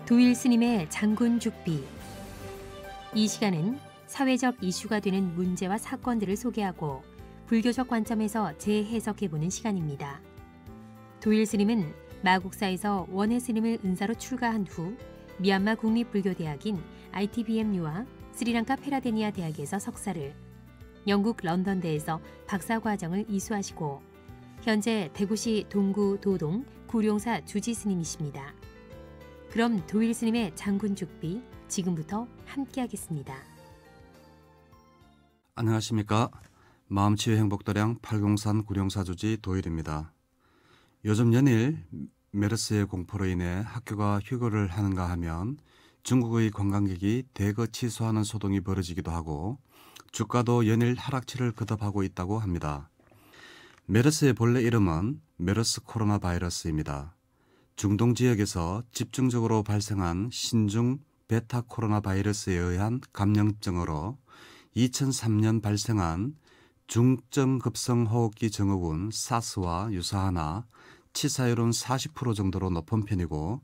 도일 스님의 장군 죽비. 이 시간은 사회적 이슈가 되는 문제와 사건들을 소개하고 불교적 관점에서 재해석해보는 시간입니다. 도일 스님은 마국사에서 원해 스님을 은사로 출가한 후 미얀마 국립불교대학인 ITBMU와 스리랑카 페라데니아 대학에서 석사를, 영국 런던대에서 박사과정을 이수하시고 현재 대구시 동구 도동 구룡사 주지 스님이십니다. 그럼 도일 스님의 장군 죽비 지금부터 함께하겠습니다. 안녕하십니까. 마음치유 행복도량 팔공산 구룡사 주지 도일입니다. 요즘 연일 메르스의 공포로 인해 학교가 휴교를 하는가 하면 중국의 관광객이 대거 취소하는 소동이 벌어지기도 하고 주가도 연일 하락치를 거듭하고 있다고 합니다. 메르스의 본래 이름은 메르스 코로나 바이러스입니다. 중동 지역에서 집중적으로 발생한 신종 베타 코로나 바이러스에 의한 감염증으로 2003년 발생한 중증급성 호흡기 증후군 사스와 유사하나 치사율은 40% 정도로 높은 편이고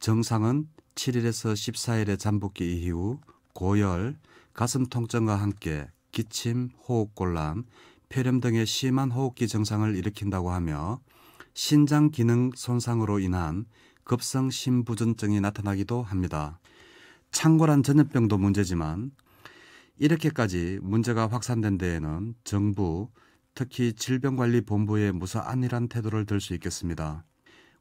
증상은 7일에서 14일의 잠복기 이후 고열, 가슴 통증과 함께 기침, 호흡곤란, 폐렴 등의 심한 호흡기 증상을 일으킨다고 하며 신장 기능 손상으로 인한 급성 심부전증이 나타나기도 합니다. 창궐한 전염병도 문제지만 이렇게까지 문제가 확산된 데에는 정부, 특히 질병관리본부의 무사안일한 태도를 들 수 있겠습니다.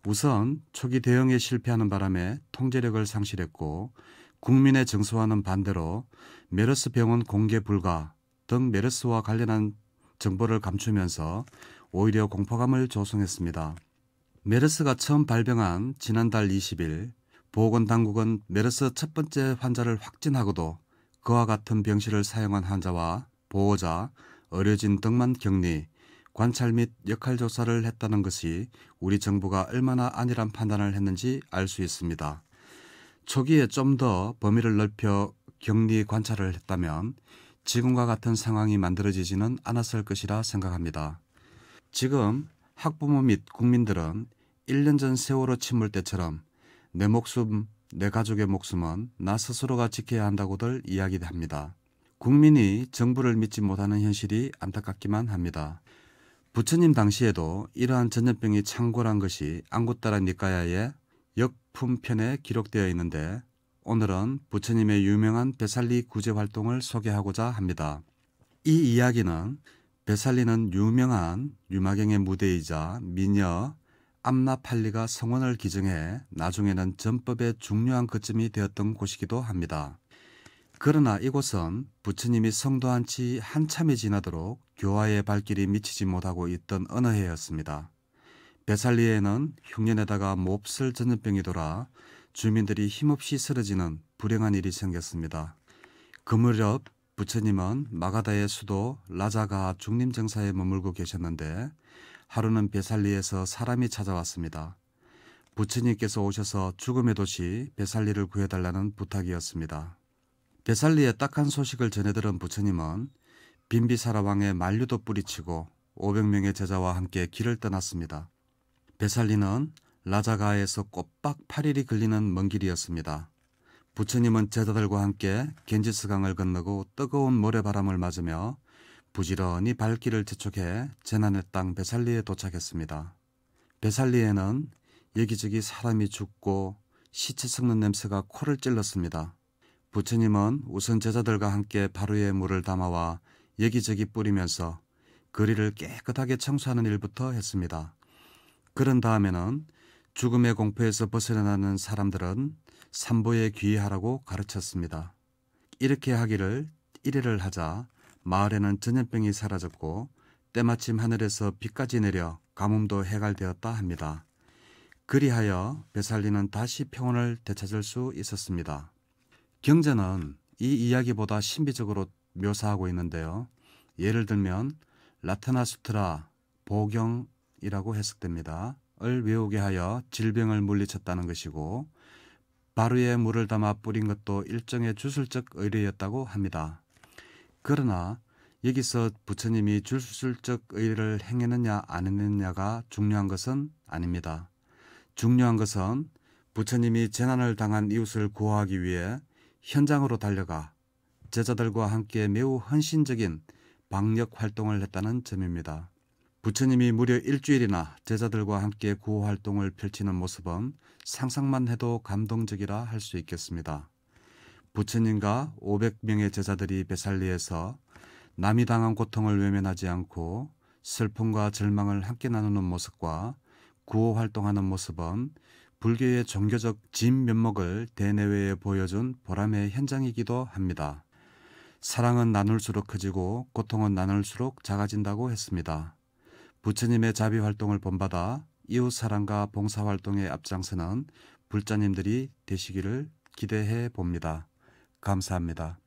우선 초기 대응에 실패하는 바람에 통제력을 상실했고 국민의 정서와는 반대로 메르스 병원 공개 불가 등 메르스와 관련한 정보를 감추면서 오히려 공포감을 조성했습니다. 메르스가 처음 발병한 지난달 20일 보건당국은 메르스 첫 번째 환자를 확진하고도 그와 같은 병실을 사용한 환자와 보호자, 의료진 등만 격리, 관찰 및 역할 조사를 했다는 것이 우리 정부가 얼마나 안일한 판단을 했는지 알 수 있습니다. 초기에 좀 더 범위를 넓혀 격리 관찰을 했다면 지금과 같은 상황이 만들어지지는 않았을 것이라 생각합니다. 지금 학부모 및 국민들은 1년 전 세월호 침몰 때처럼 내 목숨, 내 가족의 목숨은 나 스스로가 지켜야 한다고들 이야기합니다. 국민이 정부를 믿지 못하는 현실이 안타깝기만 합니다. 부처님 당시에도 이러한 전염병이 창궐한 것이 안구따라 니까야의 역품편에 기록되어 있는데 오늘은 부처님의 유명한 베살리 구제 활동을 소개하고자 합니다. 이 이야기는 베살리는 유명한 유마경의 무대이자 미녀 암나팔리가 성원을 기증해 나중에는 전법의 중요한 거점이 되었던 곳이기도 합니다. 그러나 이곳은 부처님이 성도한 지 한참이 지나도록 교화의 발길이 미치지 못하고 있던 어느 해였습니다. 베살리에는 흉년에다가 몹쓸 전염병이 돌아 주민들이 힘없이 쓰러지는 불행한 일이 생겼습니다. 그 무렵 부처님은 마가다의 수도 라자가 중림정사에 머물고 계셨는데 하루는 베살리에서 사람이 찾아왔습니다. 부처님께서 오셔서 죽음의 도시 베살리를 구해달라는 부탁이었습니다. 베살리의 딱한 소식을 전해들은 부처님은 빈비사라 왕의 만류도 뿌리치고 500명의 제자와 함께 길을 떠났습니다. 베살리는 라자가에서 꼬박 8일이 걸리는 먼 길이었습니다. 부처님은 제자들과 함께 겐지스강을 건너고 뜨거운 모래바람을 맞으며 부지런히 발길을 재촉해 재난의 땅 베살리에 도착했습니다. 베살리에는 여기저기 사람이 죽고 시체 썩는 냄새가 코를 찔렀습니다. 부처님은 우선 제자들과 함께 바루에 물을 담아와 여기저기 뿌리면서 거리를 깨끗하게 청소하는 일부터 했습니다. 그런 다음에는 죽음의 공포에서 벗어나는 사람들은 삼보에 귀의하라고 가르쳤습니다. 이렇게 하기를 1일을 하자 마을에는 전염병이 사라졌고 때마침 하늘에서 비까지 내려 가뭄도 해갈되었다 합니다. 그리하여 베살리는 다시 평온을 되찾을 수 있었습니다. 경전은 이 이야기보다 신비적으로 묘사하고 있는데요. 예를 들면 라타나수트라 보경이라고 해석됩니다. 을 외우게 하여 질병을 물리쳤다는 것이고 바루에 물을 담아 뿌린 것도 일종의 주술적 의례였다고 합니다. 그러나 여기서 부처님이 주술적 의례를 행했느냐 안 했느냐가 중요한 것은 아닙니다. 중요한 것은 부처님이 재난을 당한 이웃을 구호하기 위해 현장으로 달려가 제자들과 함께 매우 헌신적인 방역 활동을 했다는 점입니다. 부처님이 무려 일주일이나 제자들과 함께 구호 활동을 펼치는 모습은 상상만 해도 감동적이라 할 수 있겠습니다. 부처님과 500명의 제자들이 베살리에서 남이 당한 고통을 외면하지 않고 슬픔과 절망을 함께 나누는 모습과 구호 활동하는 모습은 불교의 종교적 진면목을 대내외에 보여준 보람의 현장이기도 합니다. 사랑은 나눌수록 커지고 고통은 나눌수록 작아진다고 했습니다. 부처님의 자비 활동을 본받아 이웃 사랑과 봉사 활동에 앞장서는 불자님들이 되시기를 기대해 봅니다. 감사합니다.